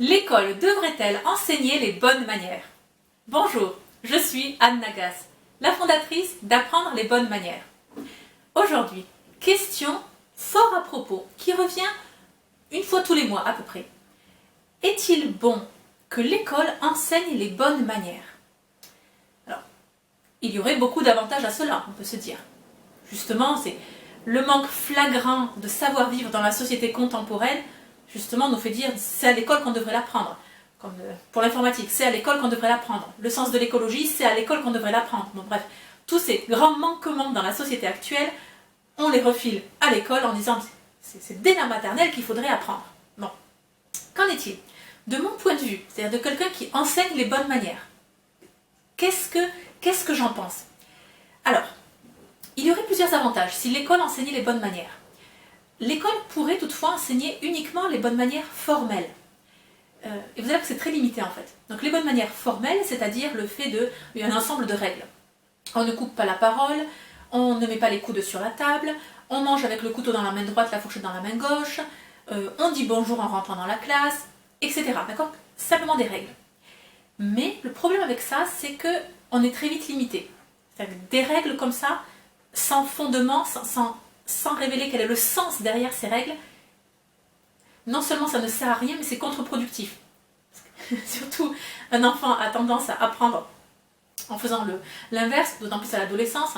L'école devrait-elle enseigner les bonnes manières? Bonjour, je suis Anne Nagas, la fondatrice d'Apprendre les bonnes manières. Aujourd'hui, question fort à propos qui revient une fois tous les mois à peu près. Est-il bon que l'école enseigne les bonnes manières? Alors, il y aurait beaucoup d'avantages à cela, on peut se dire. Justement, c'est le manque flagrant de savoir-vivre dans la société contemporaine, justement, nous fait dire c'est à l'école qu'on devrait l'apprendre. Comme pour l'informatique, c'est à l'école qu'on devrait l'apprendre. Le sens de l'écologie, c'est à l'école qu'on devrait l'apprendre. Bon, bref, tous ces grands manquements dans la société actuelle, on les refile à l'école en disant c'est dès la maternelle qu'il faudrait apprendre. Bon, qu'en est-il? De mon point de vue, c'est-à-dire de quelqu'un qui enseigne les bonnes manières, qu'est-ce que j'en pense? Alors, il y aurait plusieurs avantages si l'école enseignait les bonnes manières. L'école pourrait toutefois enseigner uniquement les bonnes manières formelles. Et vous allez voir que c'est très limité en fait. Donc les bonnes manières formelles, c'est-à-dire le fait il y a un ensemble de règles. On ne coupe pas la parole, on ne met pas les coudes sur la table, on mange avec le couteau dans la main droite, la fourchette dans la main gauche, on dit bonjour en rentrant dans la classe, etc. D'accord? Simplement des règles. Mais le problème avec ça, c'est qu'on est très vite limité. C'est-à-dire des règles comme ça, sans fondement, sans révéler quel est le sens derrière ces règles, non seulement ça ne sert à rien, mais c'est contre-productif. Surtout, un enfant a tendance à apprendre en faisant l'inverse, d'autant plus à l'adolescence,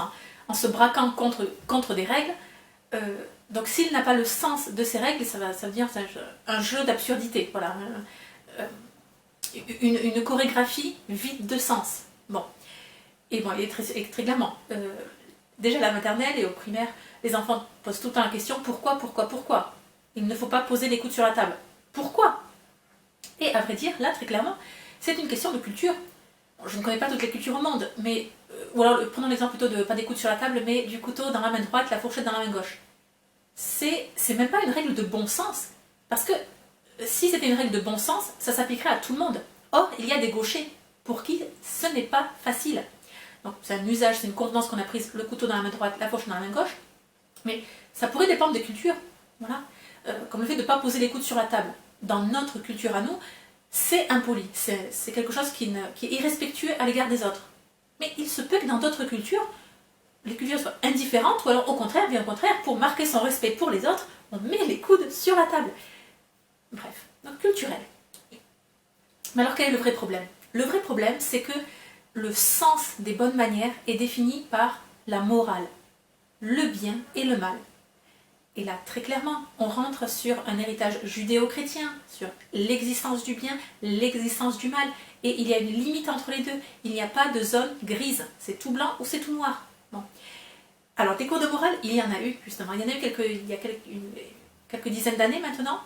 en se braquant contre des règles. Donc s'il n'a pas le sens de ces règles, ça va devenir un jeu d'absurdité. Voilà, une chorégraphie vide de sens. Bon. Et bon, il est très clairement. Déjà à la maternelle et au primaire, les enfants posent tout le temps la question pourquoi? Il ne faut pas poser les coudes sur la table. Pourquoi? Et à vrai dire, là, très clairement, c'est une question de culture. Je ne connais pas toutes les cultures au monde, mais ou alors prenons l'exemple plutôt de pas des coudes sur la table, mais du couteau dans la main droite, la fourchette dans la main gauche. C'est même pas une règle de bon sens, parce que si c'était une règle de bon sens, ça s'appliquerait à tout le monde. Or, il y a des gauchers pour qui ce n'est pas facile. Donc c'est un usage, c'est une convenance qu'on a prise, le couteau dans la main droite, la fourchette dans la main gauche, mais ça pourrait dépendre des cultures. Voilà. Comme le fait de ne pas poser les coudes sur la table. Dans notre culture à nous, c'est impoli, c'est quelque chose qui est irrespectueux à l'égard des autres. Mais il se peut que dans d'autres cultures, les cultures soient indifférentes, ou alors au contraire, bien au contraire, pour marquer son respect pour les autres, on met les coudes sur la table. Bref, donc culturel. Mais alors quel est le vrai problème? Le vrai problème, c'est que le sens des bonnes manières est défini par la morale, le bien et le mal. Et là, très clairement, on rentre sur un héritage judéo-chrétien, sur l'existence du bien, l'existence du mal, et il y a une limite entre les deux. Il n'y a pas de zone grise, c'est tout blanc ou c'est tout noir. Bon. Alors, des cours de morale, il y en a eu, justement. Il y en a eu il y a quelques dizaines d'années maintenant,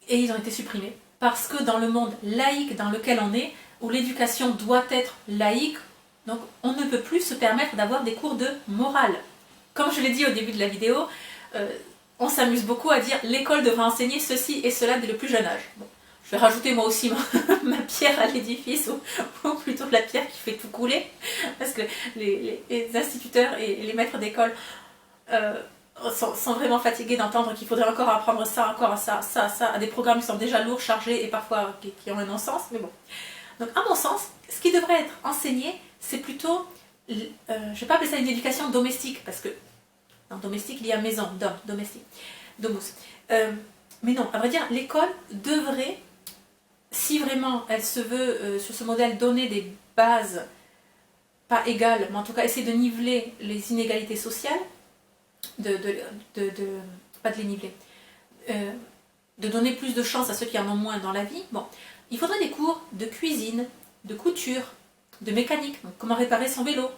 et ils ont été supprimés. Parce que dans le monde laïque dans lequel on est, où l'éducation doit être laïque, donc on ne peut plus se permettre d'avoir des cours de morale. Comme je l'ai dit au début de la vidéo, on s'amuse beaucoup à dire l'école devrait enseigner ceci et cela dès le plus jeune âge. Bon, je vais rajouter moi aussi ma pierre à l'édifice, ou plutôt la pierre qui fait tout couler, parce que les instituteurs et les maîtres d'école sont vraiment fatigués d'entendre qu'il faudrait encore apprendre ça, encore ça, à des programmes qui sont déjà lourds, chargés et parfois qui ont un non-sens, mais bon. Donc à mon sens, ce qui devrait être enseigné, c'est plutôt, je ne vais pas appeler ça une éducation domestique, parce que dans domestique, il y a maison, dom, domestique, domus. Mais non, à vrai dire, l'école devrait, si vraiment elle se veut, sur ce modèle, donner des bases, pas égales, mais en tout cas essayer de niveler les inégalités sociales, pas de les niveler, de donner plus de chance à ceux qui en ont moins dans la vie, bon, il faudrait des cours de cuisine, de couture, de mécanique, donc comment réparer son vélo.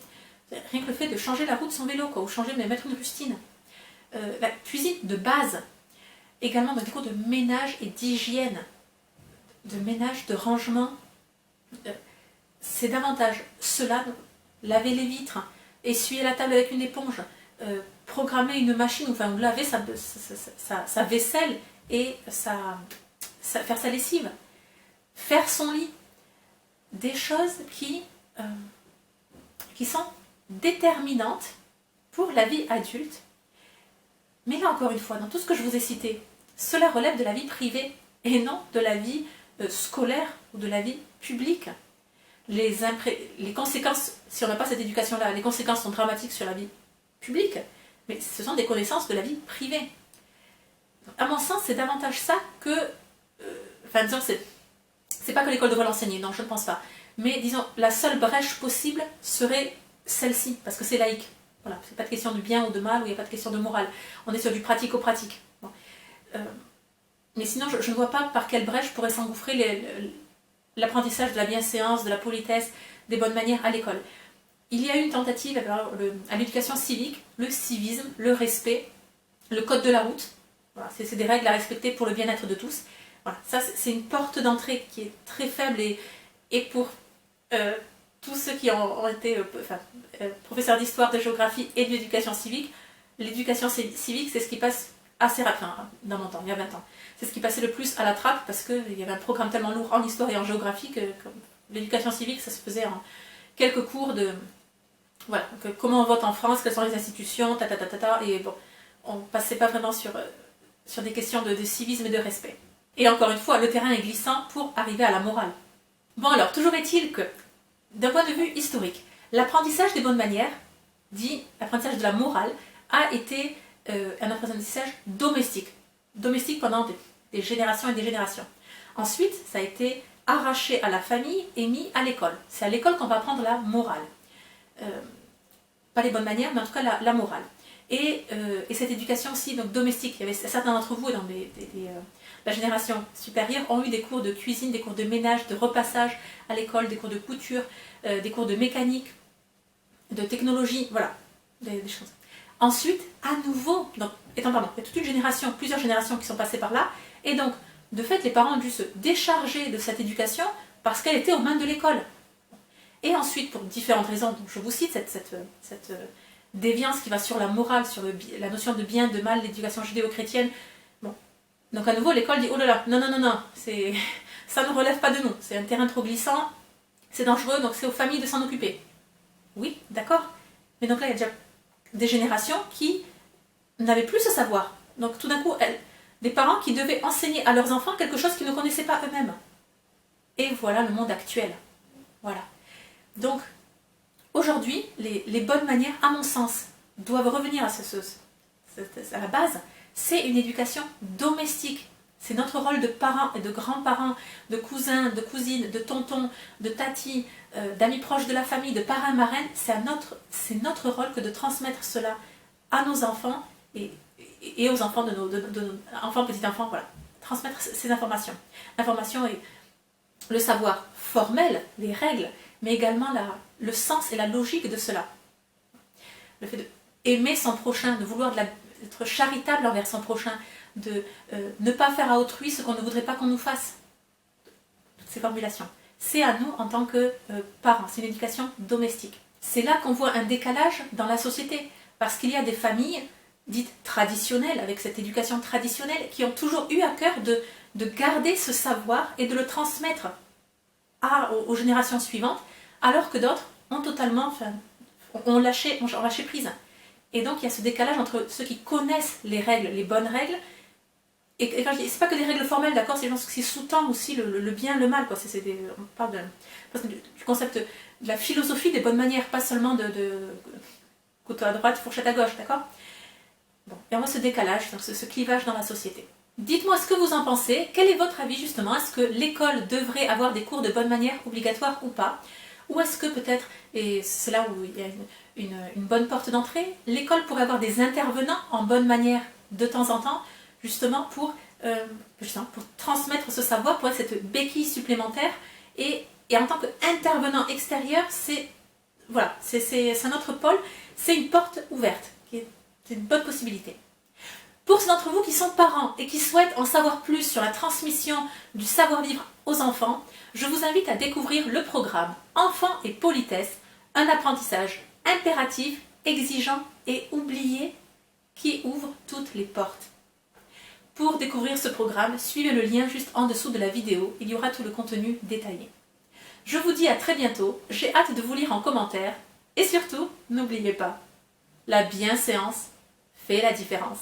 Rien que le fait de changer la roue de son vélo, quoi, ou changer, mais mettre une rustine. La cuisine de base. Également des cours de ménage et d'hygiène. De ménage, de rangement. C'est davantage cela, laver les vitres, essuyer la table avec une éponge, programmer une machine, enfin, ou laver sa vaisselle et faire sa lessive. Faire son lit. Des choses qui sont déterminante pour la vie adulte. Mais là encore une fois, dans tout ce que je vous ai cité, cela relève de la vie privée et non de la vie scolaire ou de la vie publique. Les conséquences, si on n'a pas cette éducation-là, les conséquences sont dramatiques sur la vie publique, mais ce sont des connaissances de la vie privée. À mon sens, c'est davantage ça que... enfin, disons, c'est pas que l'école devrait l'enseigner, non, je ne pense pas. Mais disons, la seule brèche possible serait celle-ci, parce que c'est laïque. Voilà, c'est pas de question de bien ou de mal, ou il n'y a pas de question de morale. On est sur du pratico-pratique. Bon. Mais sinon, je ne vois pas par quelle brèche pourrait s'engouffrer l'apprentissage de la bienséance, de la politesse, des bonnes manières à l'école. Il y a eu une tentative à l'éducation civique, le civisme, le respect, le code de la route. Voilà, c'est des règles à respecter pour le bien-être de tous. Voilà, ça, c'est une porte d'entrée qui est très faible et pour tous ceux qui ont été professeurs d'histoire, de géographie et d'éducation civique, l'éducation civique, c'est ce qui passe assez rapidement, dans mon temps, il y a 20 ans. C'est ce qui passait le plus à la trappe parce qu'il y avait un programme tellement lourd en histoire et en géographie que l'éducation civique, ça se faisait en quelques cours de... Voilà, comment on vote en France, quelles sont les institutions, et bon, on passait pas vraiment sur des questions de civisme et de respect. Et encore une fois, le terrain est glissant pour arriver à la morale. Bon alors, toujours est-il que, d'un point de vue historique, l'apprentissage des bonnes manières, dit apprentissage de la morale, a été un apprentissage domestique. Domestique pendant des générations et des générations. Ensuite, ça a été arraché à la famille et mis à l'école. C'est à l'école qu'on va apprendre la morale. Pas les bonnes manières, mais en tout cas la morale. Et cette éducation aussi donc domestique, il y avait certains d'entre vous dans la génération supérieure ont eu des cours de cuisine, des cours de ménage, de repassage à l'école, des cours de couture, des cours de mécanique, de technologie, voilà, des choses. Ensuite, à nouveau, donc, il y a toute une génération, plusieurs générations qui sont passées par là, et donc, de fait, les parents ont dû se décharger de cette éducation parce qu'elle était aux mains de l'école. Et ensuite, pour différentes raisons, donc je vous cite cette déviance qui va sur la morale, sur la notion de bien, de mal, l'éducation judéo-chrétienne. Bon. Donc à nouveau, l'école dit, oh là là, non, ça ne relève pas de nous, c'est un terrain trop glissant, c'est dangereux, donc c'est aux familles de s'en occuper. Oui, d'accord. Mais donc là, il y a déjà des générations qui n'avaient plus ce savoir. Donc tout d'un coup, des parents qui devaient enseigner à leurs enfants quelque chose qu'ils ne connaissaient pas eux-mêmes. Et voilà le monde actuel. Voilà. Donc, aujourd'hui, les bonnes manières, à mon sens, doivent revenir à la base. C'est une éducation domestique. C'est notre rôle de parents et de grands-parents, de cousins, de cousines, de tontons, de tatis, d'amis proches de la famille, de parrains, marraines. C'est notre rôle que de transmettre cela à nos enfants et aux enfants de nos enfants, petits-enfants. Voilà. Transmettre ces informations. L'information est le savoir formel, les règles, mais également le sens et la logique de cela. Le fait d'aimer son prochain, de vouloir être charitable envers son prochain, de ne pas faire à autrui ce qu'on ne voudrait pas qu'on nous fasse. Toutes ces formulations. C'est à nous en tant que parents, c'est une éducation domestique. C'est là qu'on voit un décalage dans la société, parce qu'il y a des familles dites traditionnelles, avec cette éducation traditionnelle, qui ont toujours eu à cœur de garder ce savoir et de le transmettre aux générations suivantes, alors que d'autres ont totalement ont lâché prise. Et donc il y a ce décalage entre ceux qui connaissent les règles, les bonnes règles, et quand je dis, c'est pas que des règles formelles, d'accord, c'est ce qui sous-tend aussi le bien, le mal, quoi. On parle du concept de la philosophie des bonnes manières, pas seulement de couteau à droite, fourchette à gauche, d'accord. Bon, et on voit ce décalage, donc ce clivage dans la société. Dites-moi ce que vous en pensez, quel est votre avis justement, est-ce que l'école devrait avoir des cours de bonne manière obligatoires ou pas? Ou est-ce que peut-être, et c'est là où il y a une bonne porte d'entrée, l'école pourrait avoir des intervenants en bonne manière de temps en temps, justement pour transmettre ce savoir, pour être cette béquille supplémentaire, et en tant qu'intervenant extérieur, c'est un autre pôle, c'est une porte ouverte, c'est une bonne possibilité. Pour ceux d'entre vous qui sont parents et qui souhaitent en savoir plus sur la transmission du savoir-vivre aux enfants, je vous invite à découvrir le programme Enfants et politesse, un apprentissage impératif, exigeant et oublié qui ouvre toutes les portes. Pour découvrir ce programme, suivez le lien juste en dessous de la vidéo, il y aura tout le contenu détaillé. Je vous dis à très bientôt, j'ai hâte de vous lire en commentaire et surtout, n'oubliez pas, la bienséance fait la différence.